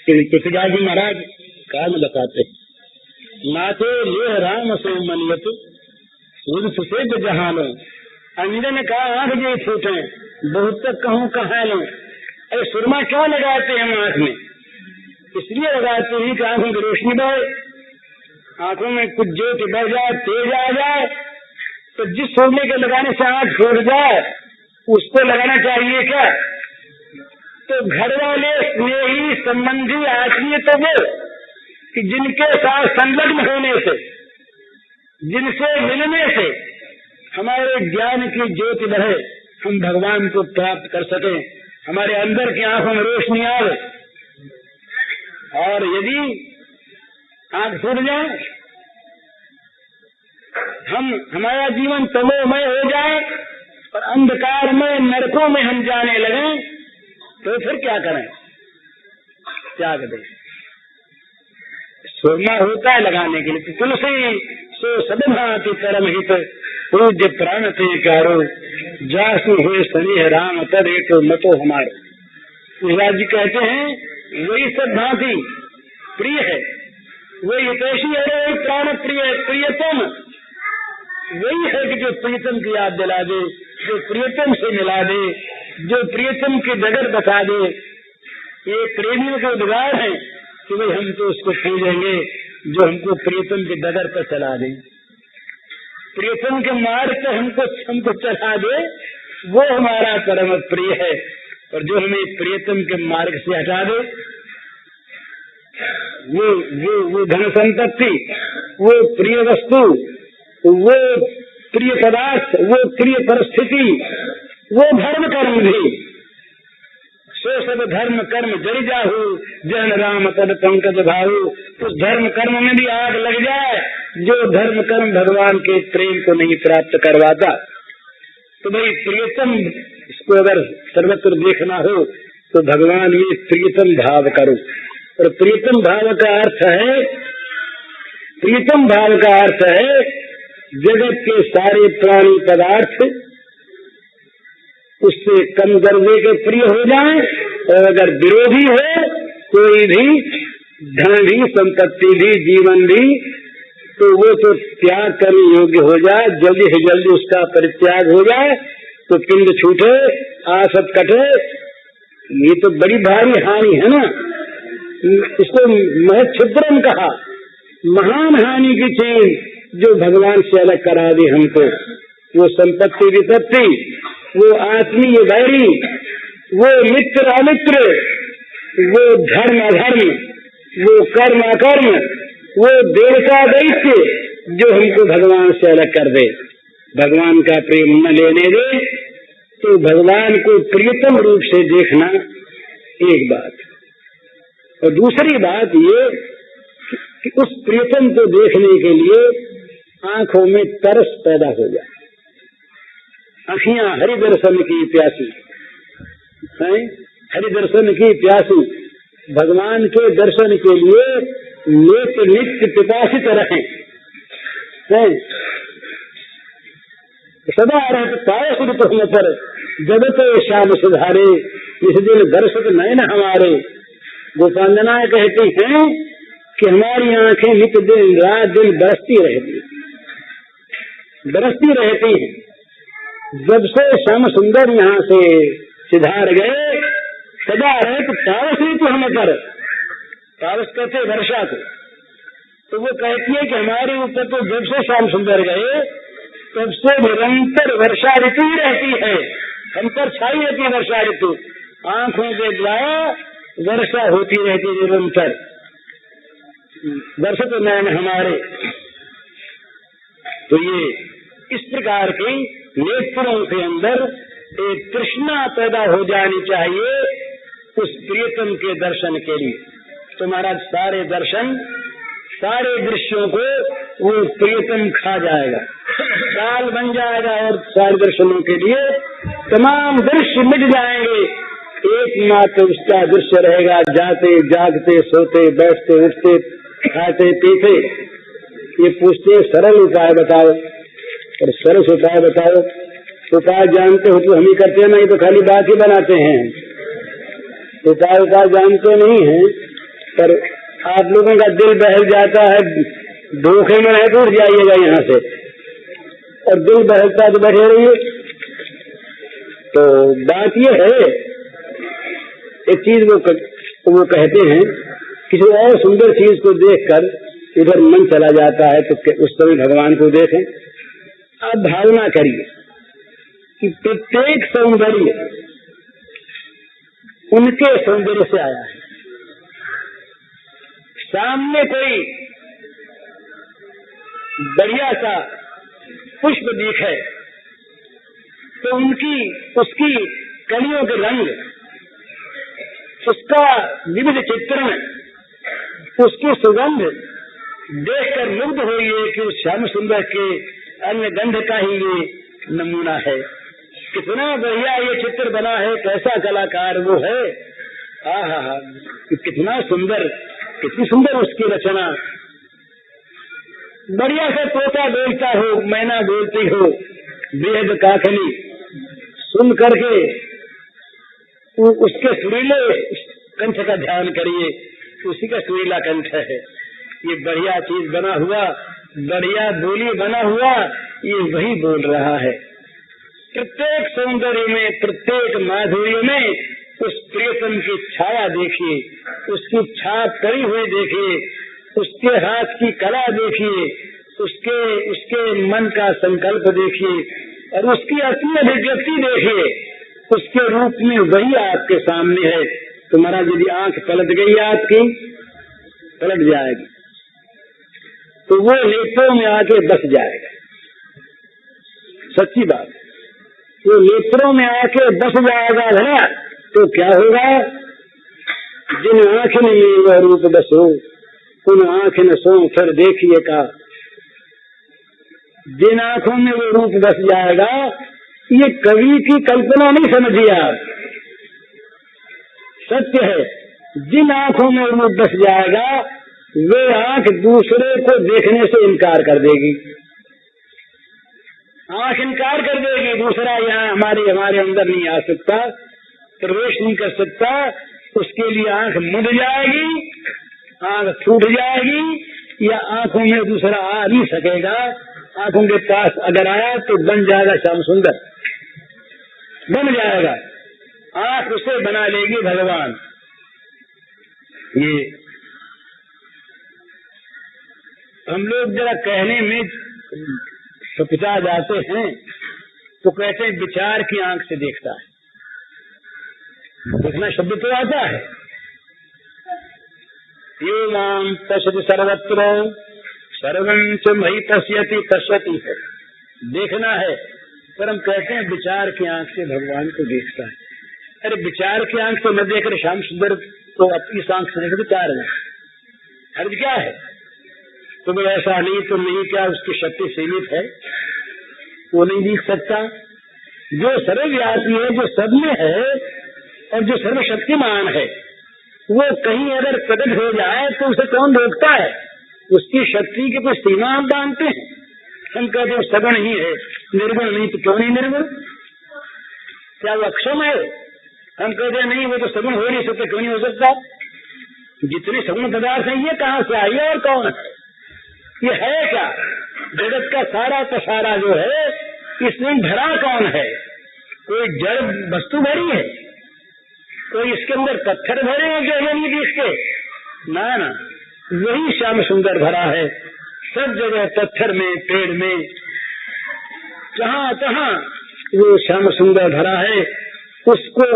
तुलसीदास जी महाराज काल बताते नाथे लेह राम सो मनियत सुध जहानो, अंजन का आंख जे फूटे बहुत तक कहूँ कहा लो। अरे सुरमा क्यों लगाते हैं हम आंख में? इसलिए लगाते हैं कि आंखों की रोशनी बढ़े, आंखों में कुछ ज्योति बढ़ जाए, तेज आ जाए। तो जिस सुरमे के लगाने से आंख फूट जाए उसको लगाना चाहिए क्या? तो घर वाले स्नेही संबंधी आत्मीय तो वो कि जिनके साथ संलग्न होने से, जिनसे मिलने से हमारे ज्ञान की ज्योति बढ़े, हम भगवान को प्राप्त कर सके, हमारे अंदर की आंखों में रोशनी आवे। और यदि आंख फूट जाए, हमारा जीवन तमोमय हो जाए और अंधकार में नरकों में हम जाने लगे, तो फिर क्या करें? त्याग दें। सुरमा होता है लगाने के लिए। तुलसी सो सदभाति परम हित पूज्य प्राण ते प्यारो, जासु हुए स्नेह राम तद एक मतो हमारो। तुलसीदास जी कहते हैं वही सब भांति प्रिय है, वही हितैषी है, वही प्राण प्रिय प्रियतम वही है कि जो प्रियतम की याद दिला दे, जो प्रियतम से मिला दे, जो प्रियतम की डगर बता दे। ये प्रेमियों के उद्गार हैं कि भाई हम तो उसको पूजेंगे जो हमको प्रियतम के डगर पर चला दे, प्रियतम के मार्ग पर हमको चला दे, वो हमारा परम प्रिय है। और जो हमें प्रियतम के मार्ग से हटा दे, वो धन संपत्ति, वो प्रिय वस्तु, वो प्रिय पदार्थ, वो प्रिय परिस्थिति, वो धर्म कर्म भी, सो सब धर्म कर्म जरि जाहु, जन राम पद पंकज भाऊ। उस धर्म कर्म में भी आग लग जाए जो धर्म कर्म भगवान के प्रेम को नहीं प्राप्त करवाता। तो भाई प्रियतम, इसको अगर सर्वत्र देखना हो तो भगवान में प्रियतम भाव करो। और प्रियतम भाव का अर्थ है, प्रियतम भाव का अर्थ है जगत के सारे प्राणी पदार्थ उससे कम दर्जे के प्रिय हो जाएं, और अगर विरोधी हो कोई भी, धन भी, संपत्ति भी, जीवन भी, तो वो तो त्याग करने योग्य हो जाए, जल्दी से जल्दी उसका परित्याग हो जाए, तो पिंड छूटे, आसत कटे। ये तो बड़ी भारी हानि है ना। इसको महच्छिद्रम कहा, महान हानि की चीज जो भगवान से अलग करा दी हमको। वो संपत्ति विपत्ति, वो आत्मीय वैरी, वो मित्र अमित्र, वो धर्म अधर्म, वो कर्म अकर्म, वो देवता दैत्य जो हमको भगवान से अलग कर दे, भगवान का प्रेम न लेने दे। तो भगवान को प्रियतम रूप से देखना एक बात, और दूसरी बात ये कि उस प्रियतम को देखने के लिए आंखों में तरस पैदा हो जाए। आँखियां हरि दर्शन की प्यासी हैं, हरि दर्शन की प्यासी, भगवान के दर्शन के लिए नेत्र नित्य पिपासित रहें, सदा रहता सुरत होने पर जब तो श्याम सुधारे, इस दिन दर्शक नयन हमारे। गोपांजना कहती हैं कि हमारी आंखें नित्य दिन रात दिन बरसती रहती हैं। जब से श्याम सुंदर यहाँ से सिधार गए, सदा रहे तारस ऋतु हमें पर, तारस कहते वर्षा को, तो वो कहती है कि हमारे ऊपर तो जब से श्याम सुंदर गए तब से निरंतर वर्षा ऋतु ही रहती है, हम पर छाई रहती है वर्षा ऋतु, आंखों के द्वारा वर्षा होती रहती है निरंतर, वर्षा तो नयन हमारे। तो ये इस प्रकार की नेत्रों के अंदर एक तृष्णा पैदा हो जानी चाहिए उस प्रियतम के दर्शन के लिए। तो महाराज सारे दर्शन, सारे दृश्यों को वो प्रियतम खा जाएगा, काल बन जाएगा, और सारे दर्शनों के लिए तमाम दृश्य मिट जाएंगे, एकमात्र उसका दृश्य रहेगा जाते जागते सोते बैठते उठते खाते पीते। ये पूछते सरल उपाय बताओ, और सरस उपाय बताओ। उपाय जानते हो तो हम ही करते हैं, नहीं तो खाली बात ही बनाते हैं। उपाय जानते नहीं है, पर आप लोगों का दिल बहल जाता है, धोखे में रहे तो उठ जाइएगा यहाँ से, और दिल बहलता है तो बैठे रहिए। तो बात ये है, एक चीज वो कहते हैं, किसी और सुंदर चीज को देखकर इधर मन चला जाता है तो उस समय भगवान को देखें। आप भावना करिए कि प्रत्येक सौंदर्य उनके सौंदर्य से आया है। सामने कोई बढ़िया सा पुष्प दिखे तो उसकी कलियों के रंग, उसका विविध चित्रण, उसकी सुगंध देखकर मुग्ध होइए कि उस श्याम सुंदर के अन्य गंध का ही ये नमूना है। कितना बढ़िया ये चित्र बना है, कैसा कलाकार वो है, आहा, कितना सुंदर, कितनी सुंदर उसकी रचना। बढ़िया से तोता बोलता हो, मैना बोलती हो, बेहद काकली सुन करके उसके सुरीले कंठ का ध्यान करिए, उसी का सुरीला कंठ है। ये बढ़िया चीज बना हुआ, बढ़िया बोली बना हुआ, ये वही बोल रहा है। प्रत्येक सौंदर्य में, प्रत्येक माधुर्य में उस प्रियतम की छाया देखिए, उसकी छाप करी हुई देखिए, उसके हाथ की कला देखिए, उसके मन का संकल्प देखिए और उसकी असली अभिव्यक्ति देखिए। उसके रूप में वही आपके सामने है। तुम्हारा यदि आंख पलट गई, आपकी पलट जाएगी, तो वो नेत्रों में आके बस जाएगा। सच्ची बात, वो नेत्रों में आके बस जाएगा भला, तो क्या होगा? जिन आंखों में वह रूप बसो, उन आंख न सो फिर देखिए का। जिन आंखों में वो रूप बस जाएगा, ये कवि की कल्पना नहीं समझिए आप, सत्य है। जिन आंखों में रूप बस जाएगा, वे आंख दूसरे को देखने से इनकार कर देगी। आंख इनकार कर देगी, दूसरा यहाँ हमारे अंदर नहीं आ सकता, प्रवेश नहीं कर सकता। उसके लिए आंख मुड़ जाएगी, आंख छूट जाएगी, या आंखों में दूसरा आ नहीं सकेगा। आंखों के पास अगर आया तो बन जाएगा श्याम सुंदर, बन जाएगा। आंख उसे बना लेगी भगवान। ये हम लोग जरा कहने में सपचा जाते हैं तो कहते हैं विचार की आंख से देखता है। देखना शब्द तो आता है, यो माम पश्यति सर्वत्र सर्वं च मयि पश्यति है, देखना है। पर हम कहते हैं विचार की आंख से भगवान को देखता है। अरे विचार की आंख से न देखकर श्याम सुंदर तो इस आंख से देखकर विचार है, हर्ज क्या है? तो भाई ऐसा नहीं तो नहीं, क्या उसकी शक्ति सीमित है, वो नहीं दिख सकता? जो सर्वव्यापी है, जो सब में है और जो सर्वशक्तिमान है, वो कहीं अगर प्रकट हो जाए तो उसे कौन रोकता है? उसकी शक्ति की कोई सीमा हम जानते हैं? हम कहते हैं सगुण ही है, निर्गुण नहीं, तो क्यों नहीं निर्गुण? क्या वो अक्षम है? हम कहते हैं नहीं, वो तो सगुण हो नहीं सकता, क्यों नहीं हो सकता? जितने सगुण पदार्थ हैं ये कहाँ से आई और कौन है? ये है क्या? जगत का सारा का सारा जो है, इसमें भरा कौन है? कोई जड़ वस्तु भरी है? कोई इसके अंदर पत्थर भरे हैं जो नहीं दिखते? ना ना, वही श्याम सुंदर भरा है। सब जगह पत्थर में, पेड़ में, जहाँ तहाँ वो श्याम सुंदर भरा है। उसको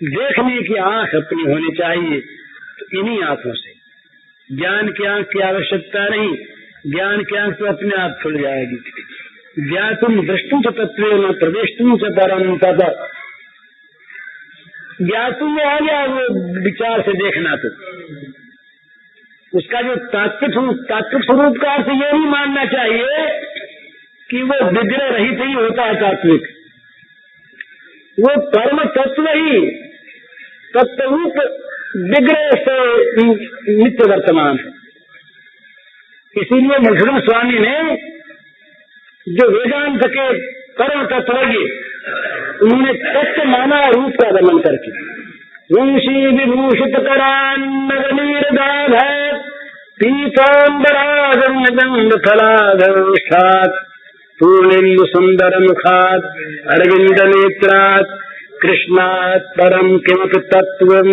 देखने की आंख अपनी होनी चाहिए। तो इन्हीं आंखों से, ज्ञान की आंख की आवश्यकता नहीं, ज्ञान की आंख तो अपने आप खुल जाएगी। ज्ञातुम दृष्टुम च तत्वेन न प्रवेष्टुम च परम तत्। ज्ञातुम में आ गया वो विचार से देखना, तो उसका जो तात्विक स्वरूप का अर्थ ये नहीं मानना चाहिए कि वो विग्रह रहित ही होता है तात्विक। वो परम तत्व ही तत्वरूप विग्रह से नित्य वर्तमान है। इसीलिए मधुसूदन स्वामी ने जो वेदांत के परम तत्वज्ञ, उन्होंने तत्व माना रूप का वर्णन करके। वंशी विभूषित करान्नगनीरदाध पीतांबरागंड फलाधष्ठात् पूर्णेन्दु सुंदर मुखात् अरविंद नेत्रात् कृष्णात् परम किमपि तत्वम्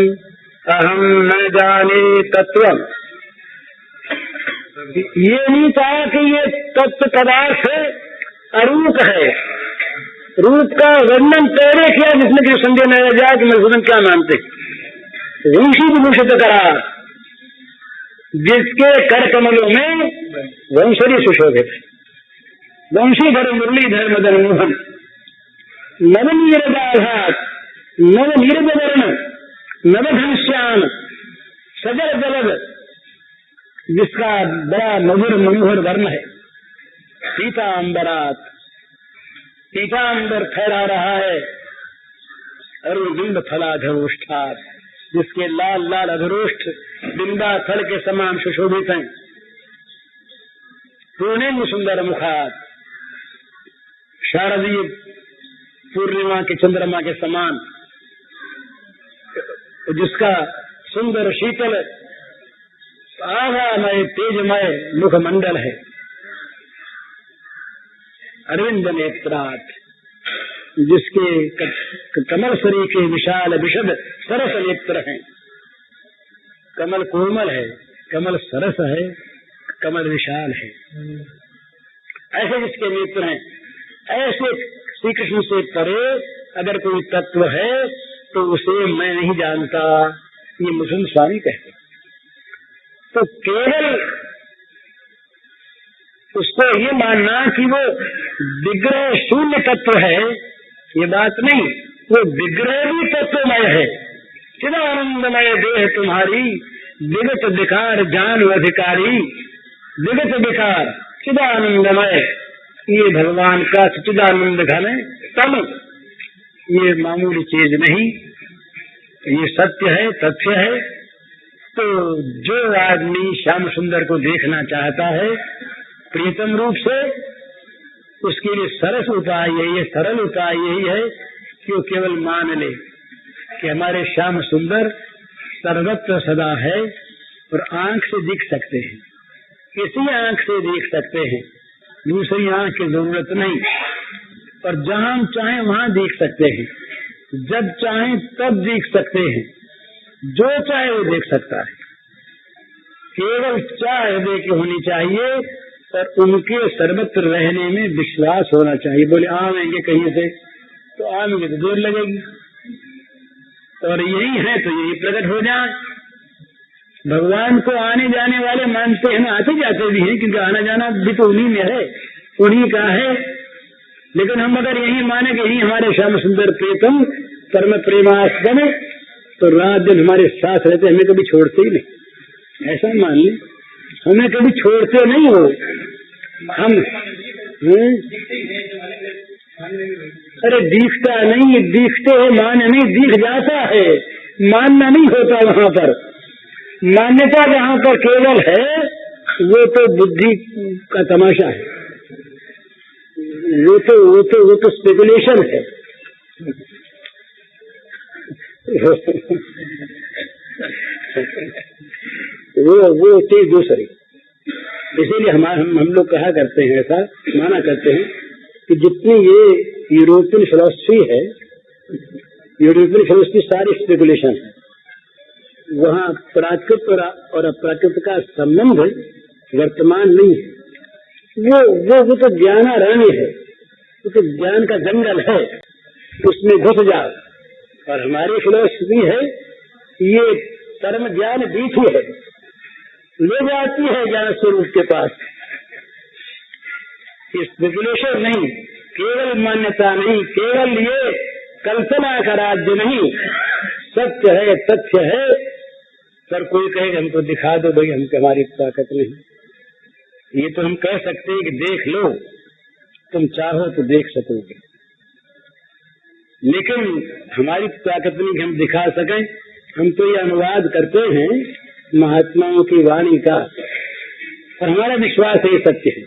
अहम न जाने तत्वम्। ये नहीं कहा कि ये तत्व पदार्थ अरूप है। रूप का वर्णन पहले किया जिसमें कि संदेह न रह जाए कि मधुसूदन क्या मानते। वंशी विभूषित करा, जिसके कर कमलों में वंशरी सुशोभित, वंशीधर मुरलीधर मदन मोहन, नवनीरदाघात, नवनीरदवर्ण, नवघनश्याम, सजल जलद, जिसका बड़ा मधुर मनोहर वर्ण है। पीतांबरात, पीतांबर फहरा रहा है। अरुबिंद फलाधरोष्ठात्, जिसके लाल लाल अधरोष्ठ बिंदा फल के समान सुशोभित हैं। पूर्णेन्दु सुंदर मुखात्, शारदीय पूर्णिमा के चंद्रमा के समान, जिसका सुंदर शीतल आभामय तेजमय मुखमंडल है। अरविंद नेत्रात्, जिसके कमल सरी के विशाल विशद सरस नेत्र हैं। कमल कोमल है, कमल सरस है, कमल विशाल है, ऐसे जिसके नेत्र हैं। ऐसे श्री कृष्ण से परे अगर कोई तत्व है तो उसे मैं नहीं जानता, ये मुकुंद स्वामी कहते। तो केवल उसको ये मानना कि वो विग्रह शून्य तत्व है, ये बात नहीं, वो विग्रह भी तत्वमय है। चिदानंदमय देह तुम्हारी, विगत विकार जान अधिकारी। विगत विकार चिदानंदमय, ये भगवान का चिदानंद घन तम, ये मामूली चीज नहीं, ये सत्य है, तथ्य है। तो जो आदमी श्याम सुंदर को देखना चाहता है प्रीतम रूप से, उसके लिए सरस उपाय यही है, सरल उपाय यही है कि वो केवल मान ले कि हमारे श्याम सुंदर सर्वत्र सदा है और आंख से दिख सकते हैं, किसी आंख से देख सकते हैं, दूसरी आंख की जरूरत नहीं। और जहां हम चाहें वहां देख सकते हैं, जब चाहें तब देख सकते हैं, जो चाहे वो देख सकता है। केवल चाह हृदय की होनी चाहिए और उनके सर्वत्र रहने में विश्वास होना चाहिए। बोले आवेंगे कहीं से, तो आवेंगे तो देर लगेगी, और यही है तो यही प्रकट हो जाए। भगवान को आने जाने वाले मानते हैं, आते जाते भी हैं, क्योंकि आना जाना भी तो उन्हीं में है, उन्हीं का है। लेकिन हम अगर यही माने कि यही हमारे श्याम सुंदर प्रीतम परम प्रेमास्पद, तो रात दिन हमारे साथ रहते, हमें कभी छोड़ते ही नहीं। ऐसा मान ले, हमें कभी छोड़ते नहीं हो हम। अरे दिखता नहीं, दिखते हो मान नहीं, दिख जाता है, मानना नहीं होता। वहां पर मान्यता जहां पर केवल है वो तो बुद्धि का तमाशा है, वो तो स्पेकुलेशन है। वो चीज दूसरी। इसीलिए हम लोग कहा करते हैं, ऐसा माना करते हैं कि जितनी ये यूरोपियन फिलॉसफी है, यूरोपियन फिलॉसफी सारी स्पेकुलेशन है। वहाँ प्राकृत और अप्राकृत का संबंध वर्तमान नहीं है। वो तो ज्ञानारण्य है, वो तो ज्ञान का जंगल है, उसमें घुस जाओ। और हमारी फिलॉसफी है ये कर्म ज्ञान बीच ही है, ले जाती है ज्ञान स्वरूप के पास। स्पेकुलेशन नहीं, केवल मान्यता नहीं, केवल ये कल्पना का राज्य नहीं, सत्य है, तथ्य है। पर कोई कहेगा हमको दिखा दो भाई, हमको हमारी ताकत नहीं। ये तो हम कह सकते हैं कि देख लो, तुम चाहो तो देख सकोगे, लेकिन हमारी ताकत नहीं कि हम दिखा सकें। हम तो ये अनुवाद करते हैं महात्माओं की वाणी का, और हमारा विश्वास है सत्य है,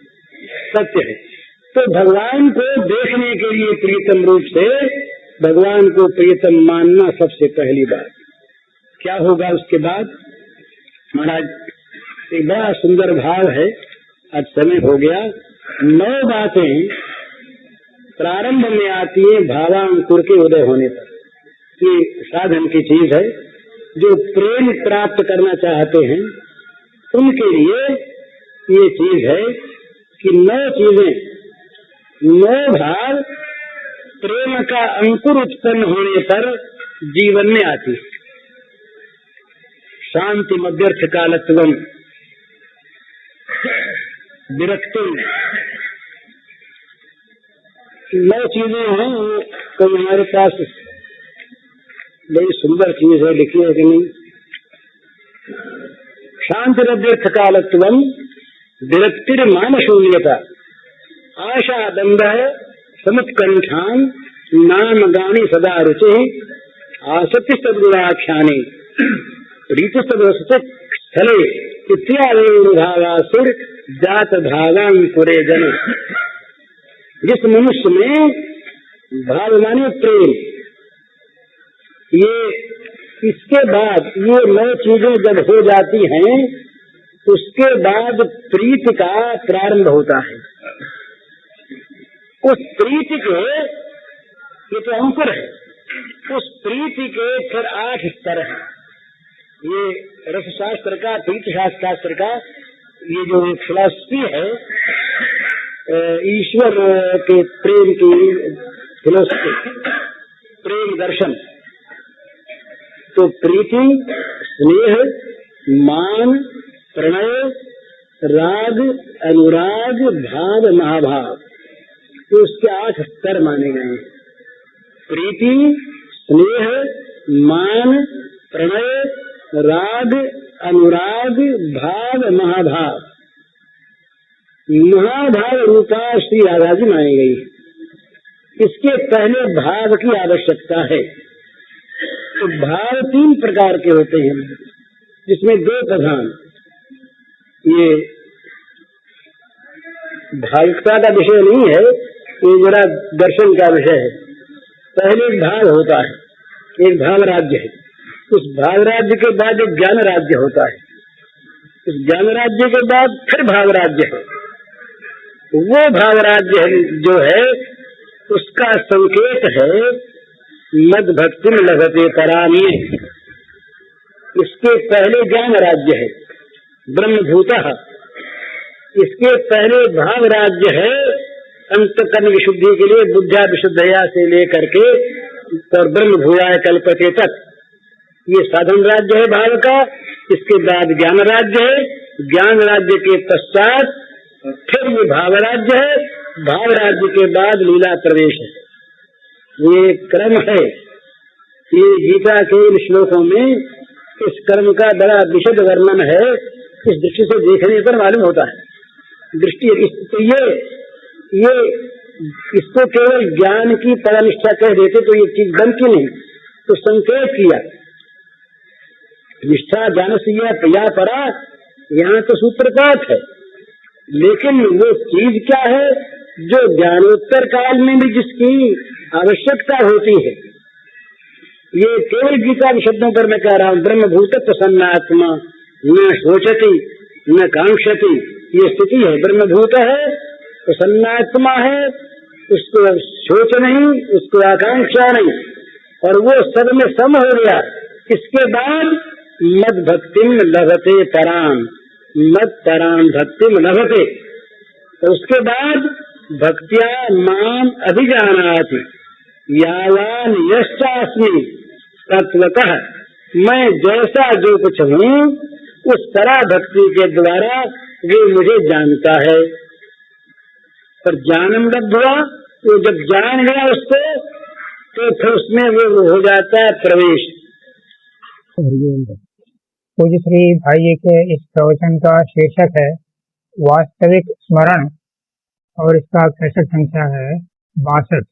सत्य है। तो भगवान को देखने के लिए प्रीतम रूप से भगवान को प्रीतम मानना सबसे पहली बात। क्या होगा उसके बाद? महाराज एक बड़ा सुंदर भाव है, अब समय हो गया। 9 बातें प्रारंभ में आती है भावांकुर के उदय होने पर। ये साधन की चीज है, जो प्रेम प्राप्त करना चाहते हैं उनके लिए ये चीज है कि 9 चीजें, 9 भाव प्रेम का अंकुर उत्पन्न होने पर जीवन में आती है। शांति मध्यर्थ कालत्वम, विरक्ति, 9 चीजें हैं। तो हमारे पास बड़ी सुंदर चीज है, लिखी है कि नहीं? शांति मध्यर्थ कालत्वम, विरक्तिर मान शून्यता, आशा बंध समुत्कंठान, नाम गानी सदा रुचि, आसक्ति सदगुणाख्याने, रीति स्थले इत्यादि जात भावांकुरे जन। जिस मनुष्य में भाव माने प्रेम, ये इसके बाद ये 9 चीजें जब हो जाती हैं, उसके बाद प्रीति का प्रारंभ होता है। उस प्रीति के, ये तो अंकुर है, उस प्रीति के फिर 8 स्तर हैं। ये रसशास्त्र का, तीर्थ शास्त्र का ये जो एक फिलॉसफी है, ईश्वर के प्रेम की फिलॉसफी, प्रेम दर्शन, तो प्रीति, स्नेह, मान, प्रणय, राग, अनुराग, भाव, महाभाव, तो उसके 8 स्तर माने गए हैं। प्रीति, स्नेह, मान, प्रणय, राग, अनुराग, भाव, महाभाव। महाभाव रूपा श्री राधा जी मानी गई। इसके पहले भाव की आवश्यकता है। तो भाव 3 प्रकार के होते हैं, जिसमें 2 प्रधान। ये भावुकता का विषय नहीं है, ये जरा दर्शन का विषय है। पहले एक भाव होता है, एक भाव राज्य है। उस भाव राज्य के बाद एक ज्ञान राज्य होता है। उस ज्ञान राज्य के बाद फिर भाव राज्य है। वो भाव राज्य जो है, उसका संकेत है मद भक्ति में लभते परामी। इसके पहले ज्ञान राज्य है, ब्रह्मभूतः। इसके पहले भाव राज्य है, अंतकरण विशुद्धि के लिए बुद्धा विशुद्धया से लेकर के और ब्रह्म भूयाय कल्पते तक, ये साधन राज्य है भाव का। इसके बाद ज्ञान राज्य है, ज्ञान राज्य के पश्चात फिर ये भाव राज्य है, भाव राज्य के बाद लीला प्रवेश है। ये क्रम है। ये गीता के इन श्लोकों में इस क्रम का बड़ा विशद वर्णन है। इस दृष्टि से देखने पर मालूम होता है। दृष्टि तो ये इसको केवल ज्ञान की परनिष्ठा कह देते तो ये चीज बनती नहीं। तो संकेत किया, निष्ठा ज्ञान से या परा, यहाँ तो सूत्रपात है। लेकिन वो चीज क्या है जो ज्ञानोत्तर काल में भी जिसकी आवश्यकता होती है। ये केवल गीता के शब्दों पर मैं कह रहा हूँ। ब्रह्मभूत प्रसन्नात्मा न सोचती न कांक्षति, ये स्थिति है। ब्रह्मभूत है, प्रसन्नात्मा है, उसको सोच नहीं, उसको आकांक्षा नहीं, और वो सब में सम हो गया। इसके बाद मद भक्तिम लभते पराम, मद पराम भक्तिम लभते। तो उसके बाद भक्त्या माम अभिजानाति यावान यश्चास्मि तत्वतः, मैं जैसा जो कुछ हूँ उस तरह भक्ति के द्वारा वे मुझे जानता है। पर जानम लब्ध्वा, वो जब जान गया उसको तो फिर उसमें वो हो जाता है प्रवेश। पूज्य श्री भाई के इस प्रवचन का शीर्षक है वास्तविक स्मरण और इसका कैसेट संख्या है 62।